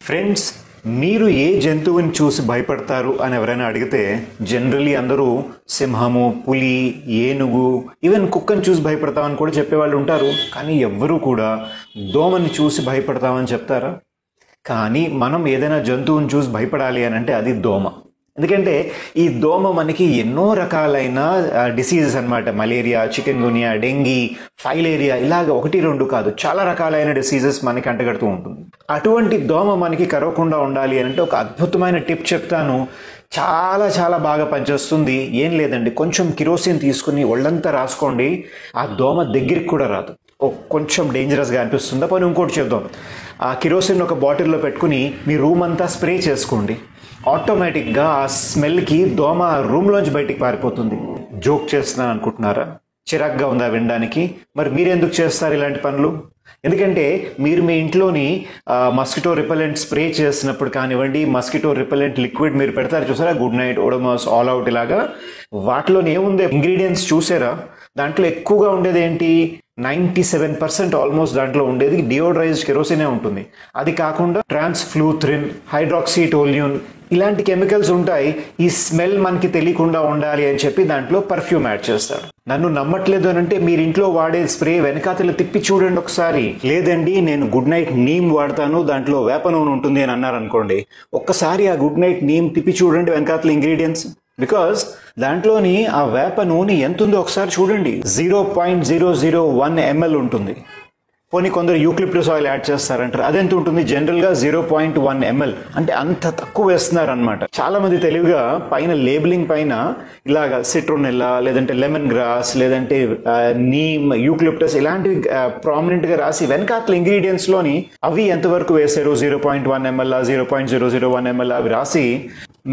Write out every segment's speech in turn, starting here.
Friends, మీరు ఏ జంతువుని చూసి భయపడతారు అని ఎవరైనా అడిగితే జనరల్లీ అందరూ సింహము, పులి, ఏనుగు, ఈవెన్ కుక్కని చూసి భయపడతామని కూడా చెప్పేవాళ్ళు ఉంటారు. కానీ ఎవ్వరూ కూడా దోమని చూసి భయపడతామని చెప్తారా? కానీ మనం ఏదైనా జంతువుని చూసి భయపడాలి అని అంటే అది దోమ. ఎందుకంటే ఈ దోమ మనకి ఎన్నో రకాలైన డిసీజెస్ అనమాట. మలేరియా, చికెన్ గునియా, డెంగీ, ఫైలేరియా, ఇలాగ 1-2 కాదు, చాలా రకాలైన డిసీజెస్ మనకి అంటగడుతూ ఉంటుంది. అటువంటి దోమ మనకి కరవకుండా ఉండాలి అని అంటే ఒక అద్భుతమైన టిప్ చెప్తాను. చాలా చాలా బాగా పనిచేస్తుంది. ఏం లేదండి, కొంచెం కిరోసిన్ తీసుకుని ఒళ్ళంతా రాసుకోండి. ఆ దోమ దగ్గరికి కూడా రాదు. కొంచెం డేంజరస్గా అనిపిస్తుందా? పోనీ ఇంకోటి చెప్దాం. ఆ కిరోసిన్ ఒక బాటిల్లో పెట్టుకుని మీ రూమ్ అంతా స్ప్రే చేసుకోండి. ఆటోమేటిక్గా ఆ స్మెల్కి దోమ రూమ్లోంచి బయటికి పారిపోతుంది. జోక్ చేస్తున్నాను అనుకుంటున్నారా? చిరాగ్గా ఉందా వినడానికి? మరి మీరు ఎందుకు చేస్తారు ఇలాంటి పనులు? ఎందుకంటే మీరు మీ ఇంట్లోని మస్కిటో రిపెలెంట్ స్ప్రే చేసినప్పుడు కానివ్వండి, మస్కిటో రిపెలెంట్ లిక్విడ్ మీరు పెడతారు చూసారా, good night, Odomos, all out, ఇలాగా వాటిలోని ఏముంది ఇంగ్రీడియంట్స్ చూసారా? దాంట్లో ఎక్కువగా ఉండేది ఏంటి? 97% ఆల్మోస్ట్ దాంట్లో ఉండేది డియోడ్రైజ్డ్ కెరోసినే ఉంటుంది. అది కాకుండా ట్రాన్స్ఫ్లూథ్రిన్, హైడ్రాక్సీటోల్యూన్, ఇలాంటి కెమికల్స్ ఉంటాయి. ఈ స్మెల్ మనకి తెలియకుండా ఉండాలి అని చెప్పి దాంట్లో పర్ఫ్యూమ్ యాడ్ చేస్తారు. నన్ను నమ్మట్లేదు అని అంటే మీరు ఇంట్లో వాడే స్ప్రే వెనకాతలు తిప్పి చూడండి ఒకసారి. లేదండి నేను గుడ్ నైట్ నీమ్ వాడతాను, దాంట్లో వేప నూనె ఉంటుంది అని అన్నారు అనుకోండి, ఒక్కసారి ఆ గుడ్ నైట్ నీమ్ తిప్పి చూడండి వెనకాతల ఇంగ్రీడియంట్స్. బికాస్ దాంట్లోని ఆ వేప నూనె ఎంత ఉందో ఒకసారి చూడండి. 0.001 ml ఉంటుంది. పోనీ కొందరు యూక్లిప్టస్ ఆయిల్ యాడ్ చేస్తారంటారు, అదెంత ఉంటుంది? జనరల్గా 0.1 ml, అంటే అంత తక్కువ వేస్తున్నారు అనమాట. చాలా మంది తెలివిగా పైన లేబులింగ్ పైన ఇలాగా సిట్రోనెల్లా, లేదంటే లెమన్ గ్రాస్, లేదంటే నీమ్, యూక్లిప్టస్ ఇలాంటివి ప్రామినెంట్గా రాసి వెనకాతల ఇంగ్రీడియంట్స్లోని అవి ఎంతవరకు వేశారు, 0.1 ml, 0.001 ml అవి రాసి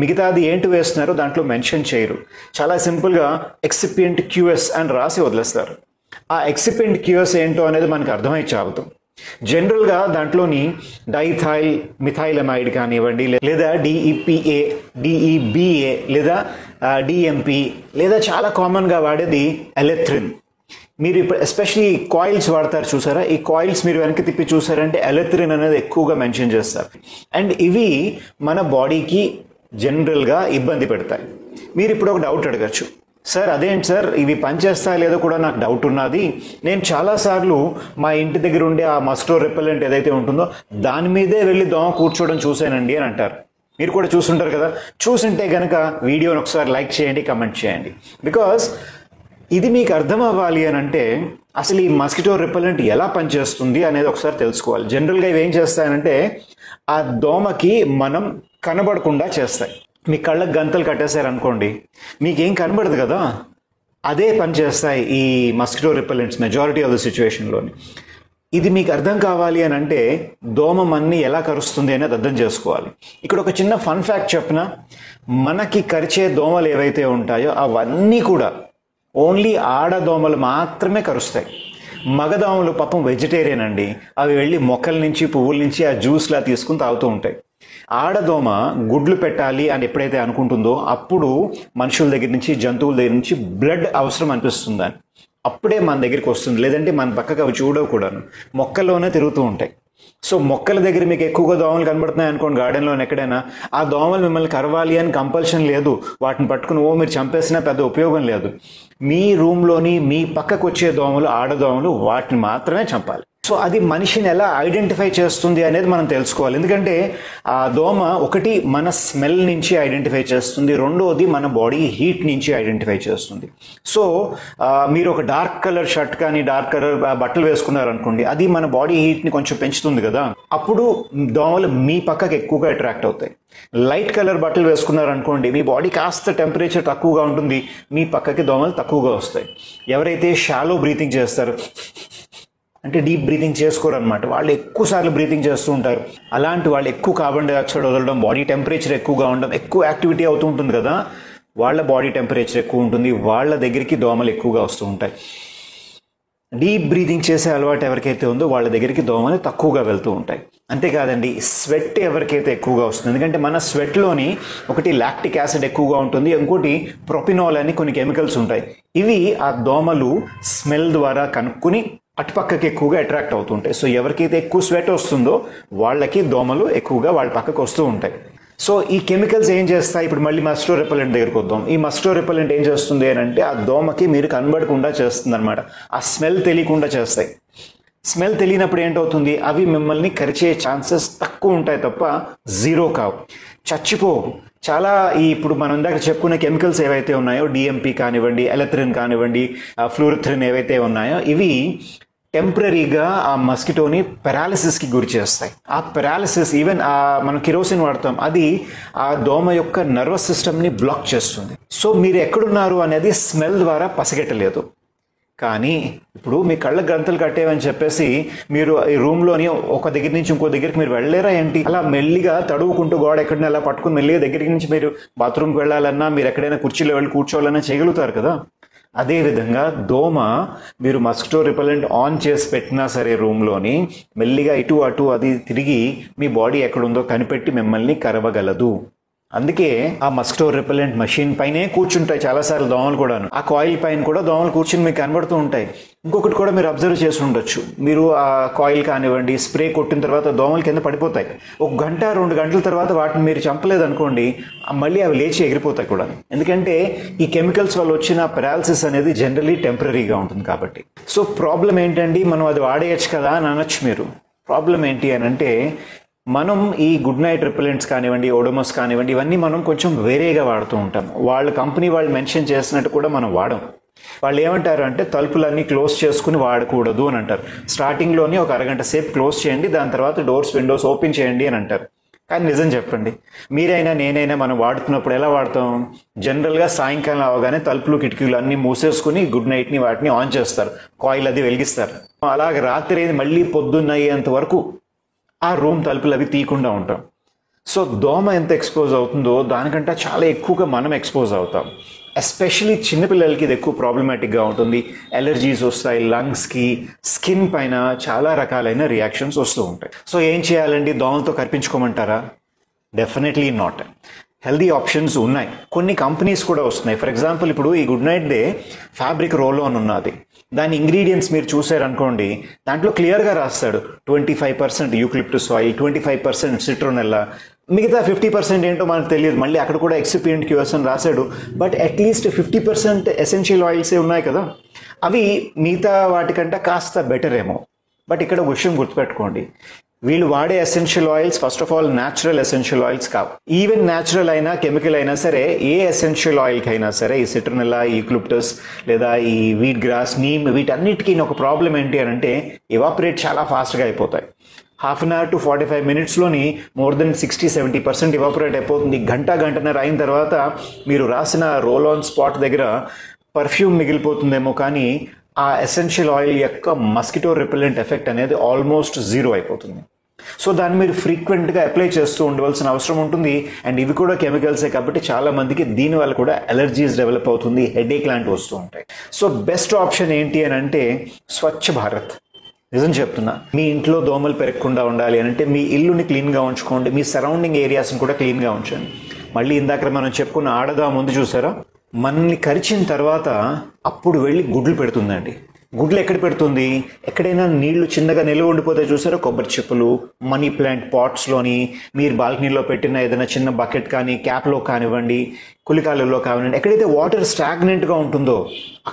మిగతాది ఏంటి వేస్తున్నారో దాంట్లో మెన్షన్ చేయరు. చాలా సింపుల్గా ఎక్సిపియంట్ క్యూఎస్ అని రాసి వదిలేస్తారు. ఆ ఎక్సిపియంట్ క్యూఎస్ ఏంటో అనేది మనకు అర్థమై చావదు. జనరల్గా దాంట్లోని డైథైల్ మిథైలమైడ్ కానివ్వండి, లేదా డిఈపిఏ, డిఈబిఏ, లేదా డిఎంపి, లేదా చాలా కామన్గా వాడేది ఎలెథ్రిన్. మీరు ఇప్పుడు ఎస్పెషలీ కాయిల్స్ వాడతారు చూసారా, ఈ కాయిల్స్ మీరు వెనక్కి తిప్పి చూసారంటే ఎలెథ్రిన్ అనేది ఎక్కువగా మెన్షన్ చేస్తారు. అండ్ ఇవి మన బాడీకి జనరల్గా ఇబ్బంది పెడతాయి. మీరు ఇప్పుడు ఒక డౌట్ అడగచ్చు, సార్ అదేంటి సార్ ఇవి పనిచేస్తాయో లేదో కూడా నాకు డౌట్ ఉన్నది. నేను చాలాసార్లు మా ఇంటి దగ్గర ఉండే ఆ మస్కిటో రిపెలెంట్ ఏదైతే ఉంటుందో దాని మీదే వెళ్ళి దోమ కూర్చోవడం చూశానండి అని అంటారు. మీరు కూడా చూసుంటారు కదా. చూసుంటే కనుక వీడియోని ఒకసారి లైక్ చేయండి, కమెంట్ చేయండి. బికాస్ ఇది మీకు అర్థం అవ్వాలి అని అంటే అసలు ఈ మస్కిటో రిపెలెంట్ ఎలా పనిచేస్తుంది అనేది ఒకసారి తెలుసుకోవాలి. జనరల్గా ఇవి ఏం చేస్తాయనంటే ఆ దోమకి మనం కనబడకుండా చేస్తాయి. మీ కళ్ళకు గంతలు కట్టేశారనుకోండి, మీకేం కనబడదు కదా, అదే పని చేస్తాయి ఈ mosquito repellents majority of the సిచ్యువేషన్లోని. ఇది మీకు అర్థం కావాలి అని అంటే దోమ మన్ని ఎలా కరుస్తుంది అనేది అర్థం చేసుకోవాలి. ఇక్కడ ఒక చిన్న ఫన్ ఫ్యాక్ట్ చెప్పిన, మనకి కరిచే దోమలు ఏవైతే ఉంటాయో అవన్నీ కూడా ఓన్లీ ఆడదోమలు మాత్రమే కరుస్తాయి. మగదోమలు పాపం వెజిటేరియన్ అండి, అవి వెళ్ళి మొక్కల నుంచి, పువ్వుల నుంచి ఆ జ్యూస్లా తీసుకుని తాగుతూ ఉంటాయి. ఆడదోమ గుడ్లు పెట్టాలి అని ఎప్పుడైతే అనుకుంటుందో అప్పుడు మనుషుల దగ్గర నుంచి, జంతువుల దగ్గర నుంచి బ్లడ్ అవసరం అనిపిస్తుందని అప్పుడే మన దగ్గరికి వస్తుంది. లేదంటే మన పక్కకు అవి చూడవు కూడాను, మొక్కల్లోనే తిరుగుతూ ఉంటాయి. సో మొక్కల దగ్గర మీకు ఎక్కువగా దోమలు కనబడుతున్నాయి అనుకోండి, గార్డెన్లో ఎక్కడైనా, ఆ దోమలు మిమ్మల్ని కరవాలి అని కంపల్షన్ లేదు. వాటిని పట్టుకుని మీరు చంపేసినా పెద్ద ఉపయోగం లేదు. మీ రూమ్లోని మీ పక్కకు వచ్చే దోమలు, ఆడదోమలు, వాటిని మాత్రమే చంపాలి. సో అది మనిషిని ఎలా ఐడెంటిఫై చేస్తుంది అనేది మనం తెలుసుకోవాలి. ఎందుకంటే ఆ దోమ ఒకటి మన స్మెల్ నుంచి ఐడెంటిఫై చేస్తుంది, రెండోది మన బాడీ హీట్ నుంచి ఐడెంటిఫై చేస్తుంది. సో మీరు ఒక డార్క్ కలర్ షర్ట్ కానీ డార్క్ కలర్ బట్టలు వేసుకున్నారనుకోండి, అది మన బాడీ హీట్ని కొంచెం పెంచుతుంది కదా, అప్పుడు దోమలు మీ పక్కకి ఎక్కువగా అట్రాక్ట్ అవుతాయి. లైట్ కలర్ బట్టలు వేసుకున్నారనుకోండి, మీ బాడీ కాస్త టెంపరేచర్ తక్కువగా ఉంటుంది, మీ పక్కకి దోమలు తక్కువగా వస్తాయి. ఎవరైతే షాలో బ్రీతింగ్ చేస్తారు అంటే డీప్ బ్రీతింగ్ చేసుకోరు అనమాట, వాళ్ళు ఎక్కువ సార్లు బ్రీతింగ్ చేస్తూ ఉంటారు. అలాంటి వాళ్ళు ఎక్కువ కార్బన్ డైఆక్సైడ్ వదలడం, బాడీ టెంపరేచర్ ఎక్కువగా ఉండడం, ఎక్కువ యాక్టివిటీ అవుతూ ఉంటుంది కదా, వాళ్ళ బాడీ టెంపరేచర్ ఎక్కువ ఉంటుంది, వాళ్ళ దగ్గరికి దోమలు ఎక్కువగా వస్తూ ఉంటాయి. డీప్ బ్రీతింగ్ చేసే అలవాటు ఎవరికైతే ఉందో వాళ్ళ దగ్గరికి దోమలు తక్కువగా వెళ్తూ ఉంటాయి. అంతేకాదండి, స్వెట్ ఎవరికైతే ఎక్కువగా వస్తుంది, ఎందుకంటే మన స్వెట్లోని ఒకటి లాక్టిక్ యాసిడ్ ఎక్కువగా ఉంటుంది, ఇంకోటి ప్రొపినోల్ అని కొన్ని కెమికల్స్ ఉంటాయి. ఇవి ఆ దోమలు స్మెల్ ద్వారా కనుక్కుని అటుపక్కకి ఎక్కువగా అట్రాక్ట్ అవుతుంటాయి. సో ఎవరికైతే ఎక్కువ స్వెట్ వస్తుందో వాళ్ళకి దోమలు ఎక్కువగా వాళ్ళ పక్కకు వస్తూ ఉంటాయి. సో ఈ కెమికల్స్ ఏం చేస్తాయి, ఇప్పుడు మళ్ళీ మస్కిటో రిపెలెంట్ దగ్గరికి వద్దాం. ఈ మస్కిటో రిపెలెంట్ ఏం చేస్తుంది అని అంటే ఆ దోమకి మీరు కనబడకుండా చేస్తుంది అనమాట. ఆ స్మెల్ తెలియకుండా చేస్తాయి. స్మెల్ తెలియనప్పుడు ఏంటవుతుంది, అవి మిమ్మల్ని కరిచే ఛాన్సెస్ తక్కువ ఉంటాయి తప్ప జీరో కావు, చచ్చిపోవు. చాలా ఇప్పుడు మనం ఇందాక చెప్పుకునే కెమికల్స్ ఏవైతే ఉన్నాయో, డిఎంపి కానివ్వండి, ఎలెథ్రిన్ కానివ్వండి, ఫ్లూరిథ్రిన్ ఏవైతే ఉన్నాయో, ఇవి టెంపరీగా ఆ మస్కిటోని పెరాలిసిస్కి గురి చేస్తాయి. ఆ పెరాలిసిస్ ఈవెన్ మనం కిరోసిన్ వాడతాం, అది ఆ దోమ యొక్క నర్వస్ సిస్టమ్ని బ్లాక్ చేస్తుంది. సో మీరు ఎక్కడున్నారు అనేది స్మెల్ ద్వారా పసిగట్టలేదు. కానీ ఇప్పుడు మీ కళ్ళ గంతలు కట్టేవని చెప్పేసి మీరు ఈ రూమ్లోని ఒక దగ్గర నుంచి ఇంకో దగ్గరికి మీరు వెళ్ళలేరా ఏంటి? అలా మెల్లిగా తడువుకుంటూ గోడ ఎక్కడైనా అలా పట్టుకుని మెల్లిగా దగ్గరికి నుంచి మీరు బాత్రూమ్కి వెళ్ళాలన్నా, మీరు ఎక్కడైనా కుర్చీలో వెళ్ళి కూర్చోవాలన్నా చేయగలుగుతారు కదా. అదేవిధంగా దోమ మీరు మస్కిటో రిపెలెంట్ ఆన్ చేసి పెట్టినా సరే రూమ్లోని మెల్లిగా ఇటు అటు అది తిరిగి మీ బాడీ ఎక్కడుందో కనిపెట్టి మిమ్మల్ని కరవగలదు. అందుకే ఆ మస్కిటో రిపెలెంట్ మెషిన్ పైనే కూర్చుంటాయి చాలాసార్లు దోమలు కూడాను. ఆ కాయిల్ పైన కూడా దోమలు కూర్చుని మీకు కనబడుతూ ఉంటాయి. ఇంకొకటి కూడా మీరు అబ్జర్వ్ చేసి ఉండొచ్చు, మీరు ఆ కాయిల్ కానివ్వండి స్ప్రే కొట్టిన తర్వాత దోమలు కింద పడిపోతాయి. 1 గంట 2 గంటల తర్వాత వాటిని మీరు చంపలేదనుకోండి, మళ్ళీ అవి లేచి ఎగిరిపోతాయి కూడా. ఎందుకంటే ఈ కెమికల్స్ వల్ల వచ్చిన పెరాలసిస్ అనేది జనరలీ టెంపరీగా ఉంటుంది కాబట్టి. సో ప్రాబ్లం ఏంటండి, మనం అది వాడేయచ్చు కదా అని అనొచ్చు మీరు. ప్రాబ్లం ఏంటి అని అంటే, మనం ఈ గుడ్ నైట్ రిపెలెంట్స్ కానివ్వండి, ఓడోమస్ కానివ్వండి, ఇవన్నీ మనం కొంచెం వేరేగా వాడుతూ ఉంటాం. వాళ్ళ కంపెనీ వాళ్ళు మెన్షన్ చేసినట్టు కూడా మనం వాడం. వాళ్ళు ఏమంటారు అంటే తలుపులన్నీ క్లోజ్ చేసుకుని వాడకూడదు అని అంటారు. స్టార్టింగ్లోని ఒక అరగంట సేపు క్లోజ్ చేయండి, దాని తర్వాత డోర్స్ విండోస్ ఓపెన్ చేయండి అని అంటారు. కానీ నిజం చెప్పండి, మీరైనా నేనైనా మనం వాడుతున్నప్పుడు ఎలా వాడతాం? జనరల్గా సాయంకాలం అవగానే తలుపులు కిటికీలు అన్నీ మూసేసుకుని గుడ్ నైట్ని వాటిని ఆన్ చేస్తారు, కాయిల్ అది వెలిగిస్తారు. అలాగే రాత్రి మళ్ళీ పొద్దున్న అయ్యేంత వరకు ఆ రూమ్ తలుపులు అవి తీయకుండా ఉంటాం. సో దోమ ఎంత ఎక్స్పోజ్ అవుతుందో దానికంటే చాలా ఎక్కువగా మనం ఎక్స్పోజ్ అవుతాం. ఎస్పెషలీ చిన్నపిల్లలకి ఇది ఎక్కువ ప్రాబ్లమాటిక్గా ఉంటుంది. ఎలర్జీస్ వస్తాయి, లంగ్స్కి, స్కిన్ పైన చాలా రకాలైన రియాక్షన్స్ వస్తూ ఉంటాయి. సో ఏం చేయాలండి, దోమలతో కరిపించుకోమంటారా? Definitely not. హెల్దీ ఆప్షన్స్ ఉన్నాయి, కొన్ని కంపెనీస్ కూడా వస్తున్నాయి. ఫర్ ఎగ్జాంపుల్ ఇప్పుడు ఈ Good Knight day fabric roll on ఉన్నది, దాని ఇంగ్రీడియంట్స్ మీరు చూసారనుకోండి, దాంట్లో క్లియర్గా రాస్తాడు 25% యూక్లిప్టస్ ఆయిల్, 25% సిట్రోనెల్లా, మిగతా 50% ఏంటో మనకు తెలియదు. మళ్ళీ అక్కడ కూడా ఎక్సిపియంట్ క్యూఎస్ అని రాశాడు. బట్ అట్లీస్ట్ 50% ఎసెన్షియల్ ఆయిల్సే ఉన్నాయి కదా, అవి మిగతా వాటికంటే కాస్త బెటర్ ఏమో. బట్ ఇక్కడ ఒక విషయం గుర్తుపెట్టుకోండి, వీళ్ళు వాడే essential oils first of all natural essential oils కావు. ఈవెన్ న్యాచురల్ అయినా కెమికల్ అయినా సరే, ఏ ఎసెన్షియల్ ఆయిల్కి అయినా సరే, ఈ సిట్రనెల్లా, యూక్లిప్టస్ లేదా ఈ వీట్ గ్రాస్, నీమ్, వీటన్నిటికీ ఒక ప్రాబ్లం ఏంటి అని అంటే ఎవాపరేట్ చాలా ఫాస్ట్గా అయిపోతాయి. 1/2 hour to 45 minutesలోని మోర్ దెన్ 60-70% ఎవాపరేట్ అయిపోతుంది. గంటన్నర అయిన తర్వాత మీరు రాసిన రోల్ ఆన్ స్పాట్ దగ్గర పర్ఫ్యూమ్ మిగిలిపోతుందేమో, కానీ ఆ ఎసెన్షియల్ ఆయిల్ యొక్క మస్కిటో రిపెలెంట్ ఎఫెక్ట్ అనేది ఆల్మోస్ట్ జీరో అయిపోతుంది. సో దాన్ని మీరు ఫ్రీక్వెంట్గా అప్లై చేస్తూ ఉండవలసిన అవసరం ఉంటుంది. అండ్ ఇవి కూడా కెమికల్సే కాబట్టి చాలా మందికి దీనివల్ల కూడా ఎలర్జీస్ డెవలప్ అవుతుంది, హెడేక్ లాంటివి వస్తూ ఉంటాయి. సో బెస్ట్ ఆప్షన్ ఏంటి అని అంటే స్వచ్ఛ భారత్. నిజం చెప్తున్నా, మీ ఇంట్లో దోమలు పెరగకుండా ఉండాలి అని అంటే మీ ఇల్లుని క్లీన్గా ఉంచుకోండి, మీ సరౌండింగ్ ఏరియాస్ని కూడా క్లీన్గా ఉంచండి. మళ్ళీ ఇందాక మనం చెప్పుకున్న ఆడదా ముందు చూసారా, మనల్ని కరిచిన తర్వాత అప్పుడు వెళ్ళి గుడ్లు పెడుతుందండి. గుడ్లు ఎక్కడ పెడుతుంది? ఎక్కడైనా నీళ్లు చిన్నగా నిల్వ ఉండిపోతే చూసారా, కొబ్బరి చెప్పులు, మనీ ప్లాంట్ పాట్స్లోని, మీరు బాల్కనీలో పెట్టిన ఏదైనా చిన్న బకెట్ కానీ క్యాప్లో కానివ్వండి, కులికాలలో కానివ్వండి, ఎక్కడైతే వాటర్ స్టాగ్నెంట్గా ఉంటుందో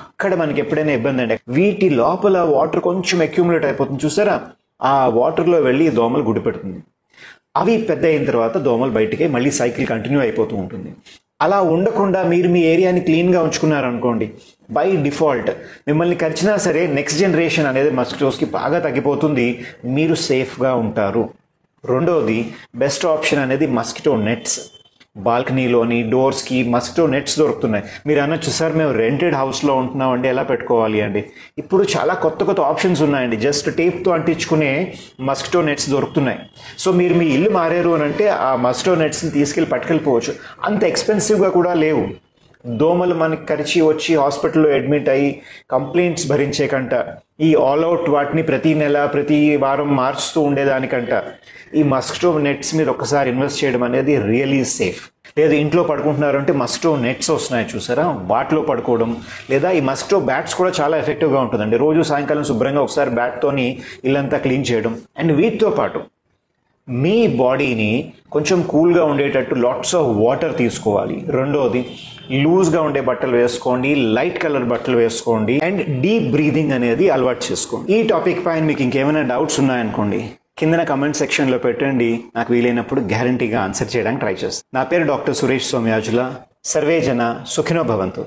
అక్కడ మనకి ఎప్పుడైనా ఇబ్బంది అండి. వీటి లోపల వాటర్ కొంచెం అక్యూములేట్ అయిపోతుంది చూసారా, ఆ వాటర్లో వెళ్ళి దోమలు గుడ్డు పెడుతుంది. అవి పెద్ద అయిన తర్వాత దోమలు బయటికి మళ్ళీ సైకిల్ కంటిన్యూ అయిపోతూ ఉంటుంది. అలా ఉండకుండా మీరు మీ ఏరియాని క్లీన్గా ఉంచుకున్నారనుకోండి, బై డిఫాల్ట్ మిమ్మల్ని కరిచినా సరే నెక్స్ట్ జనరేషన్ అనేది మస్కిటోస్కి బాగా తగ్గిపోతుంది, మీరు సేఫ్గా ఉంటారు. రెండవది బెస్ట్ ఆప్షన్ అనేది మస్కిటో నెట్స్. బాల్కనీలోని డోర్స్కి మస్కిటో నెట్స్ దొరుకుతున్నాయి. మీరు అనొచ్చు, సార్ మేము రెంటెడ్ హౌస్లో ఉంటున్నాం అండి, ఎలా పెట్టుకోవాలి అండి? ఇప్పుడు చాలా కొత్త ఆప్షన్స్ ఉన్నాయండి. జస్ట్ టేప్తో అంటించుకునే మస్కిటో నెట్స్ దొరుకుతున్నాయి. సో మీరు మీ ఇల్లు మారారు అని అంటే ఆ మస్కిటో నెట్స్ని తీసుకెళ్ళి పట్టుకెళ్ళిపోవచ్చు. అంత ఎక్స్పెన్సివ్గా కూడా లేవు. దోమలు మనకి కరిచి వచ్చి హాస్పిటల్లో అడ్మిట్ అయ్యి కంప్లైంట్స్ భరించే కంట, ఈ ఆల్అవుట్ వాటిని ప్రతి నెల ప్రతి వారం మార్చుతూ ఉండేదానికంట ఈ మస్కిటో నెట్స్ మీద ఒక్కసారి ఇన్వెస్ట్ చేయడం అనేది రియలీ సేఫ్. లేదు ఇంట్లో పడుకుంటున్నారు అంటే మస్కిటో నెట్స్ వస్తున్నాయి చూసారా, వాటిలో పడుకోవడం, లేదా ఈ మస్కిటో బ్యాట్స్ కూడా చాలా ఎఫెక్టివ్గా ఉంటుందండి. రోజు సాయంకాలం శుభ్రంగా ఒకసారి బ్యాట్తోని ఇల్లంతా క్లీన్ చేయడం. అండ్ వీటితో పాటు మీ బాడీని కొంచెం కూల్గా ఉండేటట్టు లాట్స్ ఆఫ్ వాటర్ తీసుకోవాలి. రెండోది, లూజ్గా ఉండే బట్టలు వేసుకోండి, లైట్ కలర్ బట్టలు వేసుకోండి, అండ్ డీప్ బ్రీదింగ్ అనేది అలవాటు చేసుకోండి. ఈ టాపిక్ పైన మీకు ఇంకేమైనా డౌట్స్ ఉన్నాయనుకోండి, కింద కమెంట్ సెక్షన్లో పెట్టండి. నాకు వీలైనప్పుడు గ్యారంటీగా ఆన్సర్ చేయడానికి ట్రై చేస్తాను. నా పేరు డాక్టర్ సురేష్ సోమయాజుల. సర్వే జన సుఖినో భవంతు.